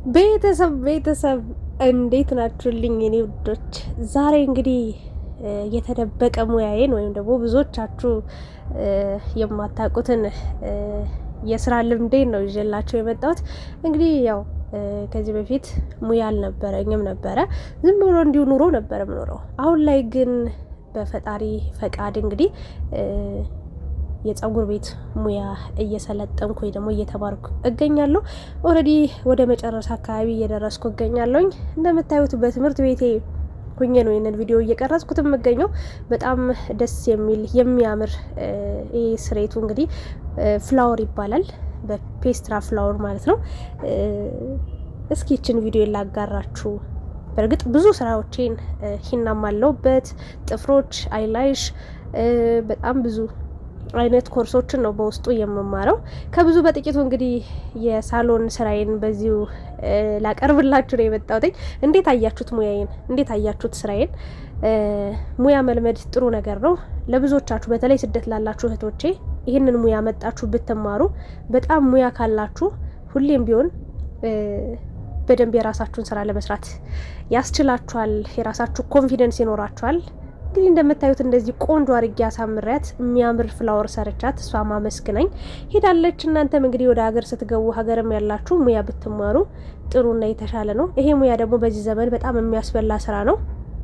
ቤተሰብ እንዴት ናችሁልኝ የኔ ውዶች? ዛሬ እንግዲህ የተደበቀ ሙያዬን ወይም ደግሞ ብዙዎቻችሁ የማታውቁትን የስራ ልምዴን ነው ይዤላችሁ የመጣሁት። እንግዲህ ያው ከዚህ በፊት ሙያ አልነበረኝም ነበረ፣ ዝም ብሎ እንዲሁ ኑሮ ነበር የምኖረው። አሁን ላይ ግን በፈጣሪ ፈቃድ እንግዲህ የጸጉር ቤት ሙያ እየሰለጠንኩ ወይ ደግሞ እየተማርኩ እገኛለሁ። ኦልሬዲ ወደ መጨረሻ አካባቢ እየደረስኩ እገኛለሁኝ። እንደምታዩት በትምህርት ቤቴ ሁኜ ነው ይህንን ቪዲዮ እየቀረጽኩት የምገኘው። በጣም ደስ የሚል የሚያምር ይሄ ስሬቱ እንግዲህ ፍላወር ይባላል፣ በፔስትራ ፍላወር ማለት ነው። እስኪ ይችን ቪዲዮ ላጋራችሁ። በእርግጥ ብዙ ስራዎቼን ሂናም አለውበት፣ ጥፍሮች፣ አይላይሽ፣ በጣም ብዙ አይነት ኮርሶችን ነው በውስጡ የምማረው። ከብዙ በጥቂቱ እንግዲህ የሳሎን ስራዬን በዚሁ ላቀርብላችሁ ነው የመጣሁት። እንዴት አያችሁት ሙያዬን? እንዴት አያችሁት ስራዬን? ሙያ መልመድ ጥሩ ነገር ነው። ለብዙዎቻችሁ በተለይ ስደት ላላችሁ እህቶቼ ይህንን ሙያ መጣችሁ ብትማሩ በጣም ሙያ ካላችሁ ሁሌም ቢሆን በደንብ የራሳችሁን ስራ ለመስራት ያስችላችኋል። የራሳችሁ ኮንፊደንስ ይኖራችኋል። እንግዲህ እንደምታዩት እንደዚህ ቆንጆ አርጌ አሳምሪያት የሚያምር ፍላወር ሰርቻት እሷ ማመስግናኝ ሄዳለች። እናንተም እንግዲህ ወደ ሀገር ስትገቡ ሀገርም ያላችሁ ሙያ ብትማሩ ጥሩና የተሻለ ነው። ይሄ ሙያ ደግሞ በዚህ ዘመን በጣም የሚያስበላ ስራ ነው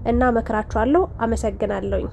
እና መክራችኋለሁ። አመሰግናለሁኝ።